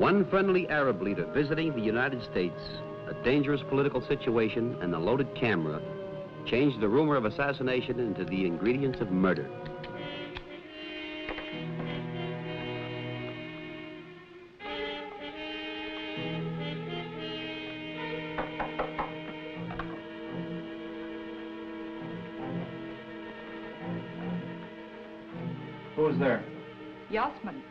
One friendly Arab leader visiting the United States, a dangerous political situation, and a loaded camera changed the rumor of assassination into the ingredients of murder. Who's there? Yasmin.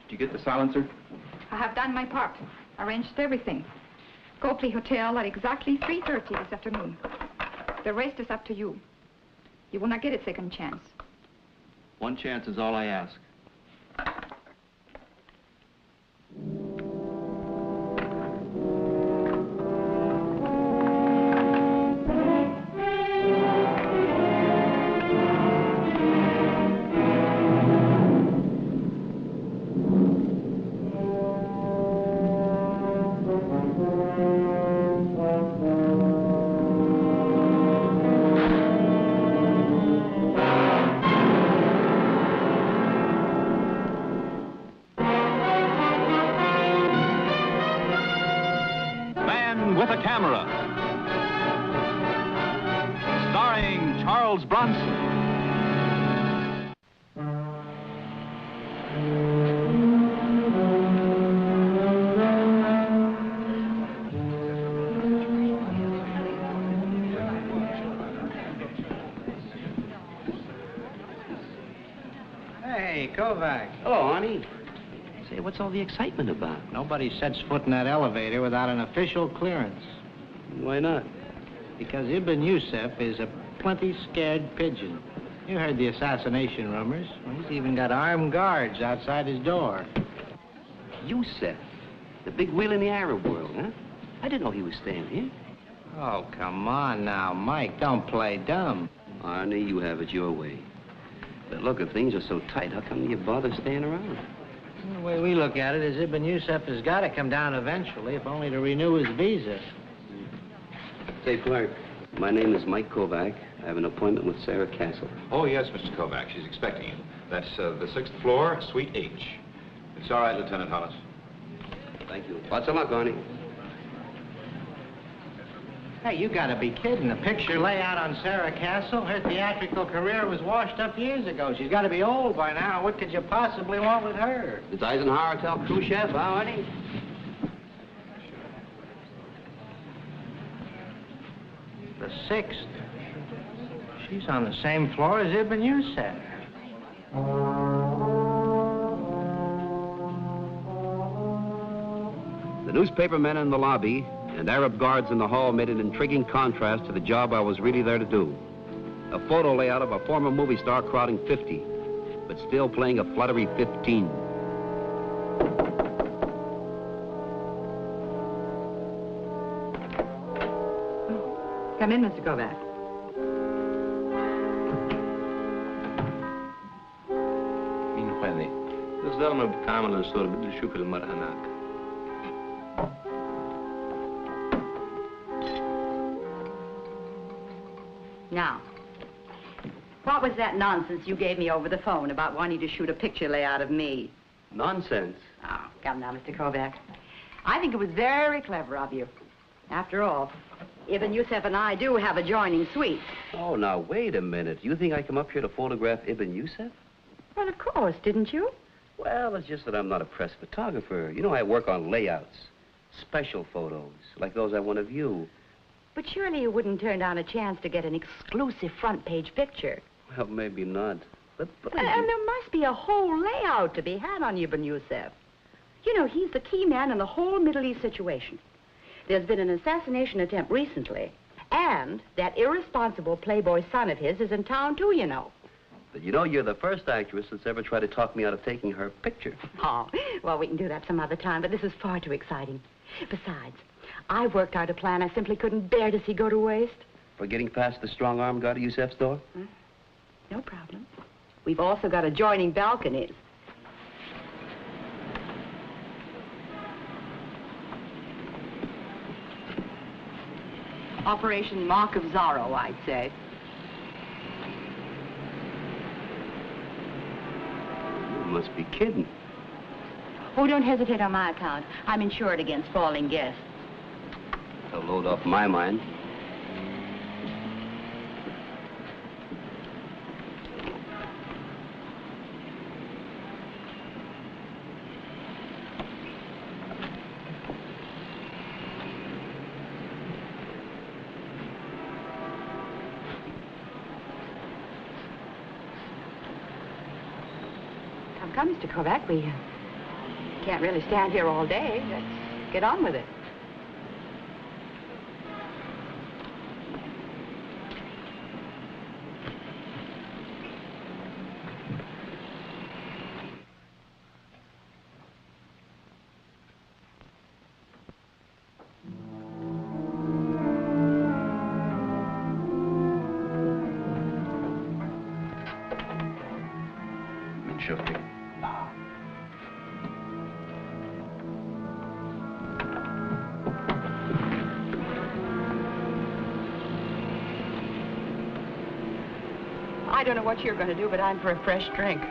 Did you get the silencer? I have done my part. Arranged everything. Copley Hotel at exactly 3:30 this afternoon. The rest is up to you. You will not get a second chance. One chance is all I ask. With a Camera, starring Charles Bronson. Hey, Kovac. Hello, Arnie. Say, what's all the excitement about? Nobody sets foot in that elevator without an official clearance. Why not? Because Ibn Yusuf is a plenty scared pigeon. You heard the assassination rumors. Well, he's even got armed guards outside his door. Yusuf, the big wheel in the Arab world, huh? I didn't know he was staying here. Oh, come on now, Mike. Don't play dumb. Arnie, you have it your way. But look, if things are so tight, how come you bother staying around? The way we look at it is Ibn Yusuf has got to come down eventually, if only to renew his visa. Say, Clark, my name is Mike Kovac. I have an appointment with Sarah Castle. Oh, yes, Mr. Kovac. She's expecting you. That's the 6th floor, Suite H. It's all right, Lieutenant Hollis. Thank you. Lots of luck, Arnie. Hey, you gotta be kidding. The picture layout on Sarah Castle, her theatrical career was washed up years ago. She's gotta be old by now. What could you possibly want with her? It's Eisenhower Hotel crew chef, huh, Arnie? The 6th. She's on the same floor as Ibn Yusuf. The newspaper men in the lobby and Arab guards in the hall made an intriguing contrast to the job I was really there to do. A photo layout of a former movie star crowding 50, but still playing a fluttery 15. Come in, Mr. Kovac. مين هذه؟ الزلمة بتعمل الصورة بدي أشوف المرأة هناك. Now, what was that nonsense you gave me over the phone about wanting to shoot a picture layout of me? Nonsense. Oh, come now, Mr. Kovac. I think it was very clever of you. After all, Ibn Yusuf and I do have adjoining suites. Oh, now, wait a minute. You think I come up here to photograph Ibn Yusuf? Well, of course, didn't you? Well, it's just that I'm not a press photographer. You know, I work on layouts, special photos, like those I want of you. But surely you wouldn't turn down a chance to get an exclusive front-page picture. Well, maybe not. But And there must be a whole layout to be had on Ibn Yusuf. You know, he's the key man in the whole Middle East situation. There's been an assassination attempt recently, and that irresponsible playboy son of his is in town, too, you know. But you know, you're the first actress that's ever tried to talk me out of taking her picture. Oh, well, we can do that some other time, but this is far too exciting. Besides, I've worked out a plan I simply couldn't bear to see go to waste. For getting past the strong-arm guard at Yusuf's door? No problem. We've also got adjoining balconies. Operation Mark of Zorro, I'd say. must be kidding. Oh, don't hesitate on my account. I'm insured against falling guests. A load off my mind. Come, Mr. Kovac, we can't really stand here all day. Let's get on with it. شفتك. I don't know what you're going to do, but I'm for a fresh drink.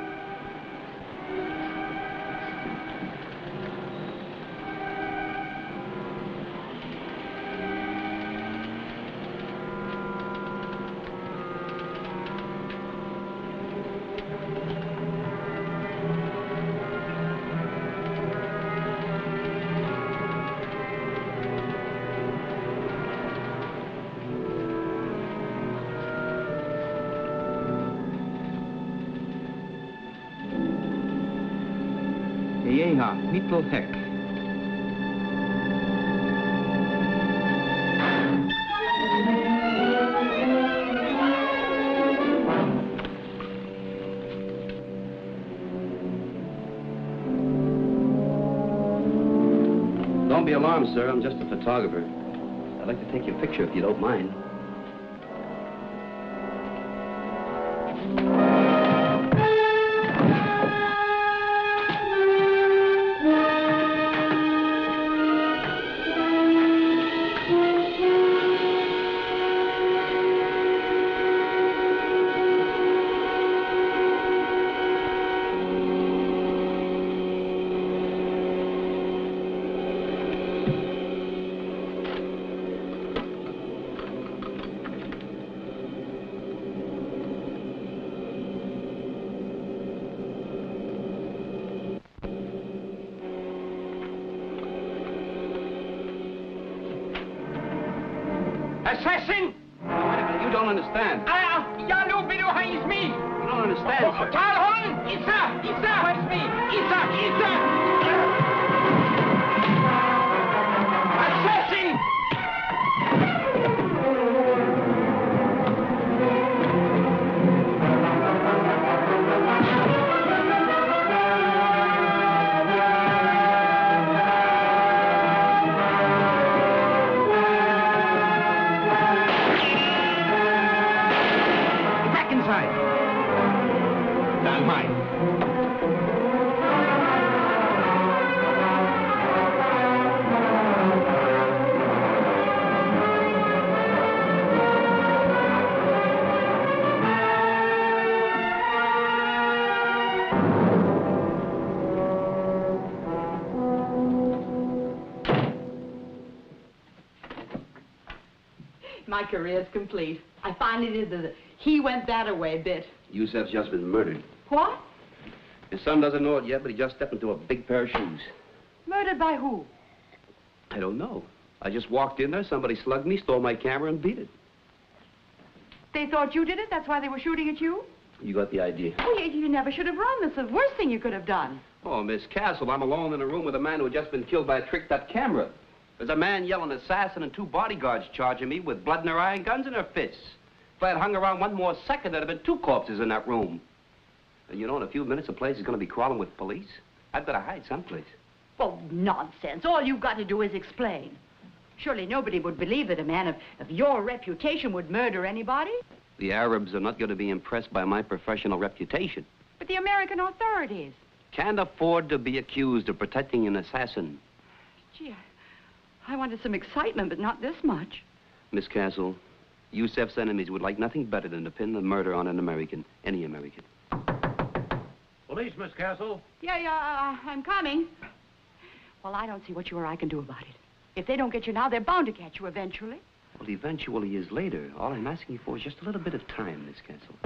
Yeha, mittel hek. Don't be alarmed, sir. I'm just a photographer. I'd like to take your picture if you don't mind. Assassin! You don't understand. Jag lovar du har is me. You don't understand, sir. Tal hon! Isa! Where's me? Isa! Assassin! Down mine. My career's complete. I finally did the he went that-a-way bit. Yusef's just been murdered. What? His son doesn't know it yet, but he just stepped into a big pair of shoes. Murdered by who? I don't know. I just walked in there, somebody slugged me, stole my camera, and beat it. They thought you did it? That's why they were shooting at you? You got the idea. Oh, you never should have run. That's the worst thing you could have done. Oh, Miss Castle, I'm alone in a room with a man who had just been killed by a tricked-up camera. There's a man yelling assassin and two bodyguards charging me with blood in their eye and guns in their fists. If I had hung around one more second, there'd have been two corpses in that room. And you know, in a few minutes, the place is going to be crawling with police. I've got to hide someplace. Well, nonsense. All you've got to do is explain. Surely nobody would believe that a man of your reputation would murder anybody. The Arabs are not going to be impressed by my professional reputation. But the American authorities. Can't afford to be accused of protecting an assassin. Gee, I wanted some excitement, but not this much. Miss Castle, Yusef's enemies would like nothing better than to pin the murder on an American, any American. Police, Miss Castle. Yeah, I'm coming. Well, I don't see what you or I can do about it. If they don't get you now, they're bound to catch you eventually. Well, eventually is later. All I'm asking you for is just a little bit of time, Miss Castle.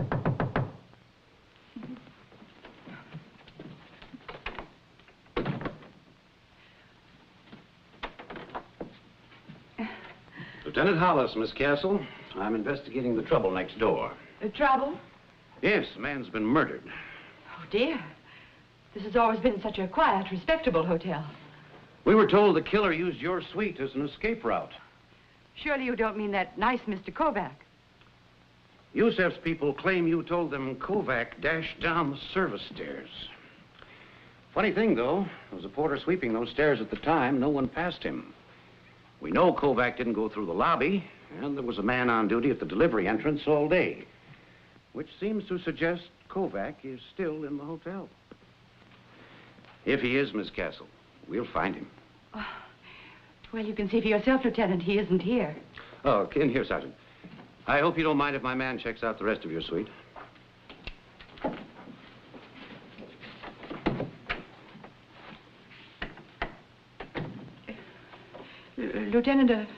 Lieutenant Hollis, Miss Castle. I'm investigating the trouble next door. Trouble? Yes, a man's been murdered. Oh, dear. This has always been such a quiet, respectable hotel. We were told the killer used your suite as an escape route. Surely you don't mean that nice Mr. Kovac. Yusef's people claim you told them Kovac dashed down the service stairs. Funny thing, though, there was a porter sweeping those stairs at the time. No one passed him. We know Kovac didn't go through the lobby, and there was a man on duty at the delivery entrance all day, which seems to suggest Kovac is still in the hotel. If he is, Miss Castle, we'll find him. Well, you can see for yourself, Lieutenant, he isn't here. Oh, in here, Sergeant. I hope you don't mind if my man checks out the rest of your suite. Lieutenant,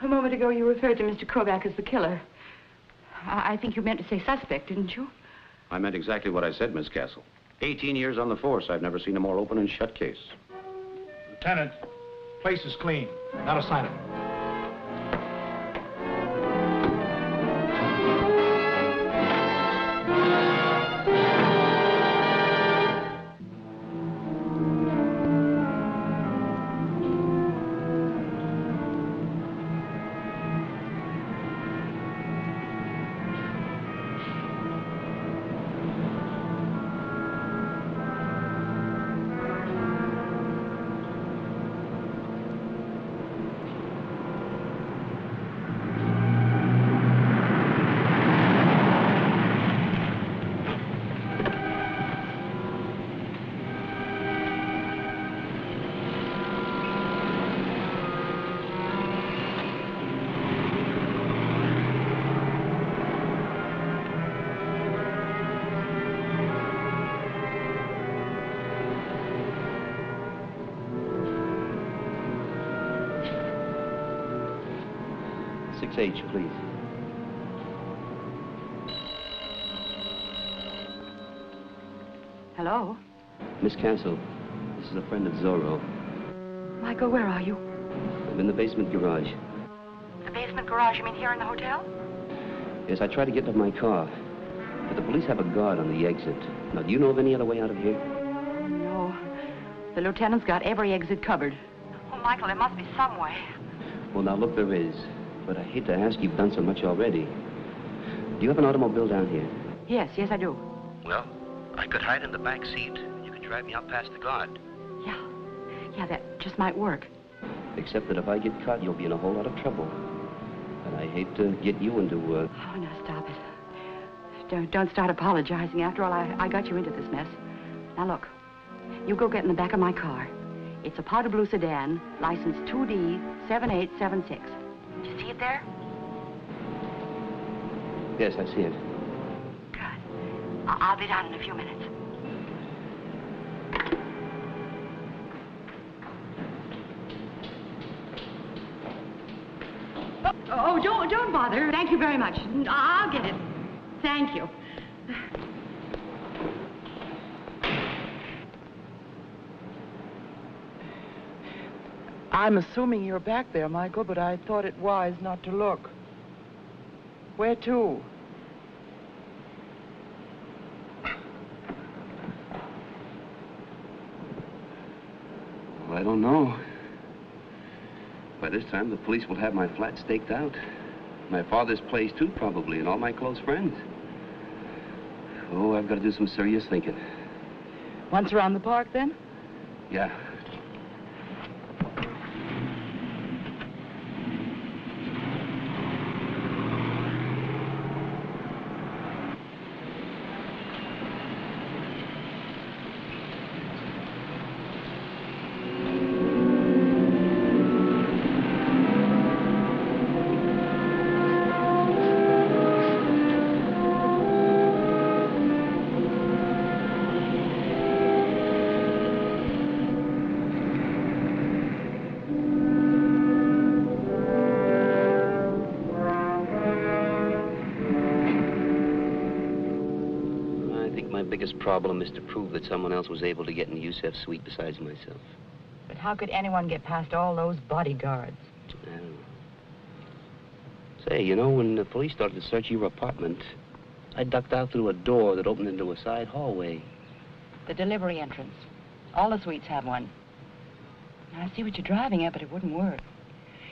a moment ago you referred to Mr. Kovac as the killer. I think you meant to say suspect, didn't you? I meant exactly what I said, Miss Castle. 18 years on the force, I've never seen a more open and shut case. Lieutenant, place is clean. Not a sign of him. 6H, please. Hello? Miss Castle, this is a friend of Zorro. Michael, where are you? I'm in the basement garage. The basement garage, you mean here in the hotel? Yes, I tried to get to my car, but the police have a guard on the exit. Now, do you know of any other way out of here? No. The lieutenant's got every exit covered. Oh, Michael, there must be some way. Well, now, look, there is. But I hate to ask, you've done so much already. Do you have an automobile down here? Yes, I do. Well, I could hide in the back seat. You could drive me out past the guard. Yeah, that just might work. Except that if I get caught, you'll be in a whole lot of trouble. And I hate to get you into, Oh, now stop it. Don't start apologizing. After all, I got you into this mess. Now, look. You go get in the back of my car. It's a powder blue sedan, license 2D7876. Do you see it there? Yes, I see it. Good. I'll be down in a few minutes. Oh, don't bother. Thank you very much. I'll get it. Thank you. I'm assuming you're back there, Michael, but I thought it wise not to look. Where to? Well, I don't know. By this time, the police will have my flat staked out. My father's place, too, probably, and all my close friends. Oh, I've got to do some serious thinking. Once around the park, then? Yeah. biggest problem is to prove that someone else was able to get in Yusef's suite besides myself. But how could anyone get past all those bodyguards? I don't know. Say, you know, when the police started to search your apartment, I ducked out through a door that opened into a side hallway. The delivery entrance. All the suites have one. I see what you're driving at, but it wouldn't work.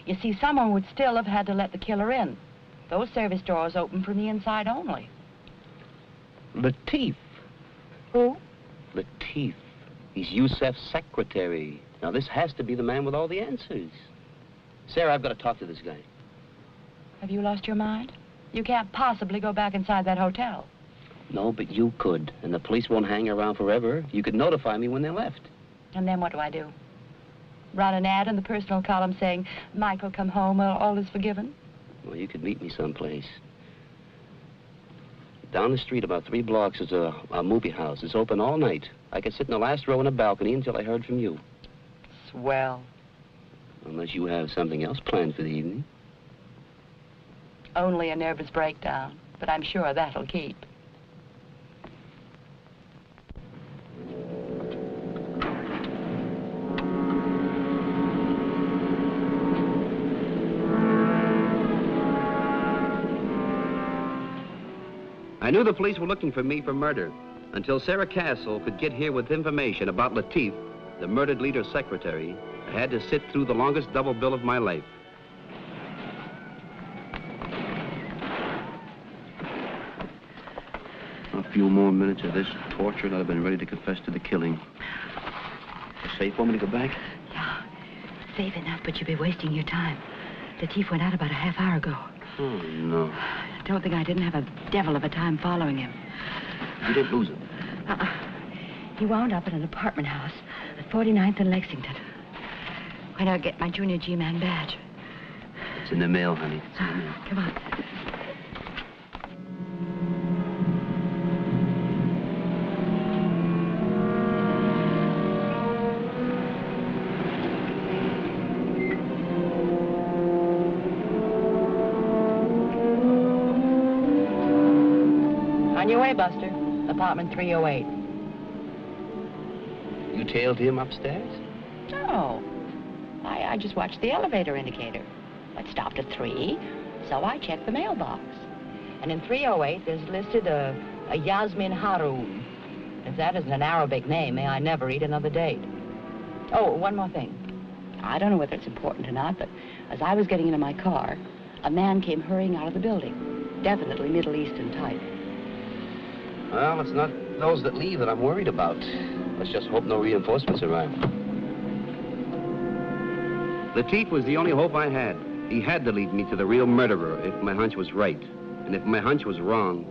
You see, someone would still have had to let the killer in. Those service doors open from the inside only. Latif. Who? Latif. He's Yusef's secretary. Now, this has to be the man with all the answers. Sarah, I've got to talk to this guy. Have you lost your mind? You can't possibly go back inside that hotel. No, but you could. And the police won't hang around forever. You could notify me when they left. And then what do I do? Run an ad in the personal column saying, Michael, come home, all is forgiven? Well, you could meet me someplace. Down the street, about 3 blocks, is a movie house. It's open all night. I could sit in the last row in a balcony until I heard from you. Swell. Unless you have something else planned for the evening. Only a nervous breakdown, but I'm sure that'll keep. I knew the police were looking for me for murder until Sarah Castle could get here with information about Latif, the murdered leader's secretary. I had to sit through the longest double bill of my life. A few more minutes of this torture and I'd have been ready to confess to the killing. Safe for me to go back? Yeah, safe enough, but you'll be wasting your time. Latif went out about a half hour ago. Oh, no. Don't think I didn't have a devil of a time following him. You didn't lose him? He wound up at an apartment house at 49th and Lexington. Why not get my junior G-Man badge? It's in the mail, honey. It's in the mail. Come on. On your way, Buster. Apartment 308. You tailed him upstairs? No. I just watched the elevator indicator. It stopped at 3, so I checked the mailbox. And in 308, there's listed a Yasmin Haroun. If that isn't an Arabic name, may I never eat another date. Oh, one more thing. I don't know whether it's important or not, but as I was getting into my car, a man came hurrying out of the building. Definitely Middle Eastern type. Well, it's not those that leave that I'm worried about. Let's just hope no reinforcements arrive. Latif was the only hope I had. He had to lead me to the real murderer if my hunch was right. And if my hunch was wrong,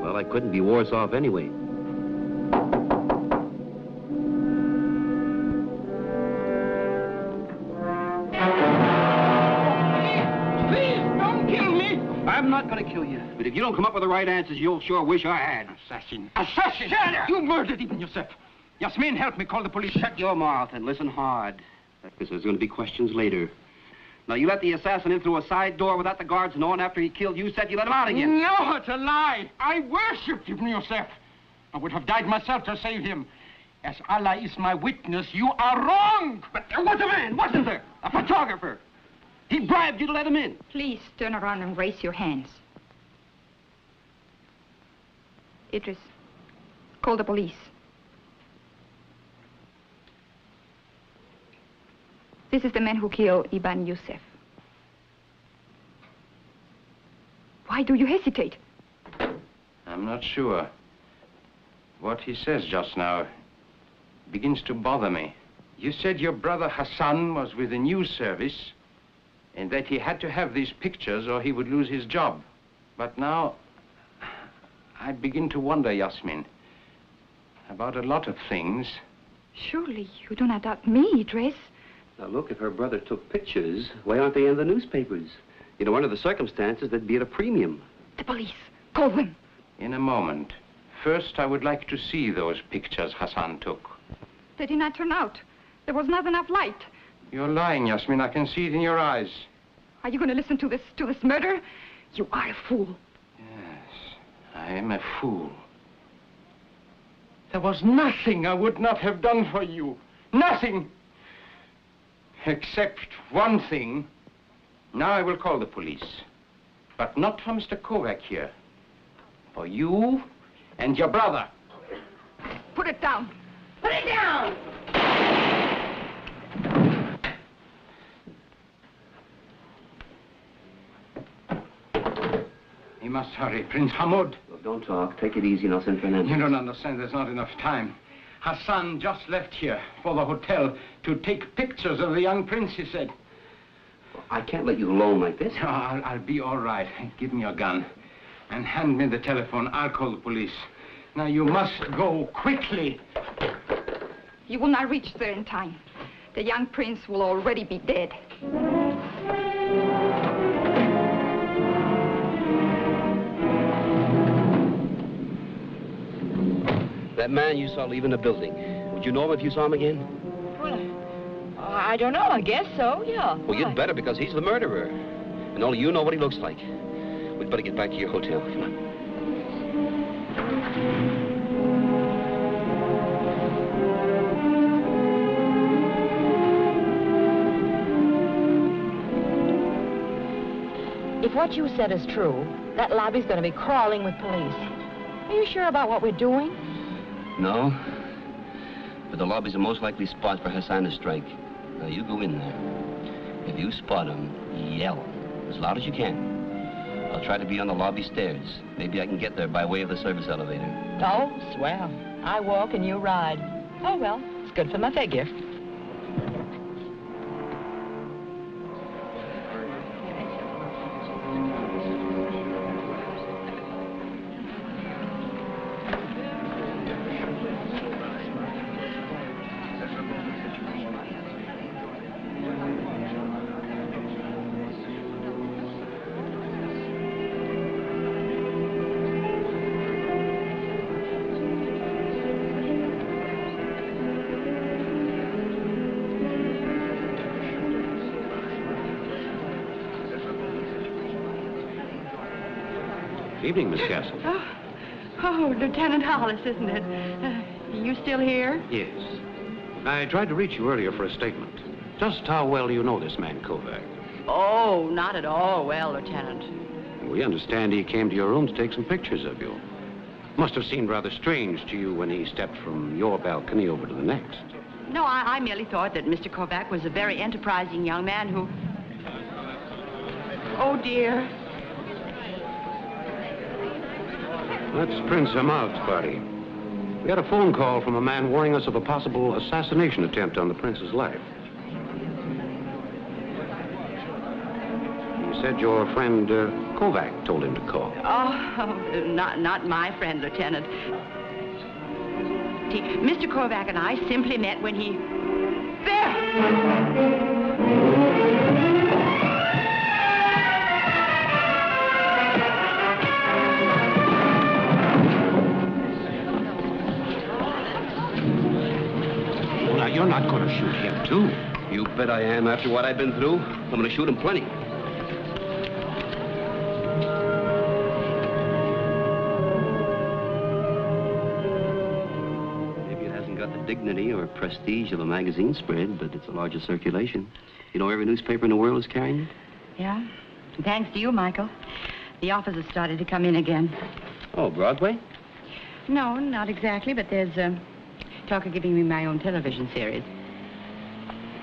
well, I couldn't be worse off anyway. Please, don't kill me! I'm not going to kill you. But if you don't come up with the right answers, you'll sure wish I had. Assassin! Assassin! You murdered even yourself. Yasmin, help me call the police. Shut your mouth and listen hard. Because there's going to be questions later. Now, you let the assassin in through a side door without the guards knowing after he killed you, said you let him out again. No, it's a lie. I worshipped Ibn Yusef. I would have died myself to save him. As Allah is my witness, you are wrong. But there was a man, wasn't there? A photographer. He bribed you to let him in. Please turn around and raise your hands. Idris, call the police. This is the man who killed Ibn Yusef. Why do you hesitate? I'm not sure. What he says just now begins to bother me. You said your brother Hassan was with the news service and that he had to have these pictures or he would lose his job. But now, I begin to wonder, Yasmin, about a lot of things. Surely you do not doubt me, Idris. Now, look, if her brother took pictures, why aren't they in the newspapers? You know, under the circumstances, they'd be at a premium. The police. Call them. In a moment. First, I would like to see those pictures Hassan took. They did not turn out. There was not enough light. You're lying, Yasmin. I can see it in your eyes. Are you going to listen to this murder? You are a fool. Yes, I am a fool. There was nothing I would not have done for you. Nothing. Except one thing. Now I will call the police. But not for Mr. Kovac here. For you and your brother. Put it down. Put it down! You must hurry, Prince Hamoud. Look, don't talk. Take it easy and I'll send Fernandez. You don't understand. There's not enough time. Hassan just left here for the hotel to take pictures of the young prince, he said. I can't let you alone like this. No, I'll be all right. Give me your gun and hand me the telephone. I'll call the police. Now, you must go quickly. You will not reach there in time. The young prince will already be dead. That man you saw leaving the building, would you know him if you saw him again? Well, I don't know. I guess so, yeah. Well, you'd better, because he's the murderer. And only you know what he looks like. We'd better get back to your hotel. Come on. If what you said is true, that lobby's going to be crawling with police. Are you sure about what we're doing? No. But the lobby's the most likely spot for Hassan to strike. Now, you go in there. If you spot him, yell as loud as you can. I'll try to be on the lobby stairs. Maybe I can get there by way of the service elevator. Oh, swell. I walk and you ride. Oh, well, it's good for my figure. Evening, Miss Castle. Oh, Lieutenant Hollis, isn't it? You still here? Yes. I tried to reach you earlier for a statement. Just how well do you know this man, Kovac? Oh, not at all well, Lieutenant. We understand he came to your room to take some pictures of you. Must have seemed rather strange to you when he stepped from your balcony over to the next. No, I merely thought that Mr. Kovac was a very enterprising young man who... Oh, dear. That's Prince Hamoud's party. We had a phone call from a man warning us of a possible assassination attempt on the prince's life. He said your friend Kovac told him to call. Oh, not my friend, Lieutenant. Mr. Kovac and I simply met when he... There! You're not going to shoot him, too. You bet I am. After what I've been through, I'm going to shoot him plenty. Maybe it hasn't got the dignity or prestige of a magazine spread, but it's a larger circulation. You know, every newspaper in the world is carrying it. Yeah? Thanks to you, Michael. The officers started to come in again. Oh, Broadway? No, not exactly, but there's talk of giving me my own television series.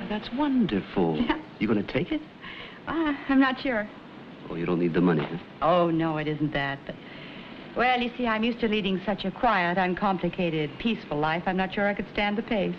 Well, that's wonderful. Yeah. You going to take it? I'm not sure. Oh, you don't need the money, huh? Oh, no, it isn't that. But, well, you see, I'm used to leading such a quiet, uncomplicated, peaceful life. I'm not sure I could stand the pace.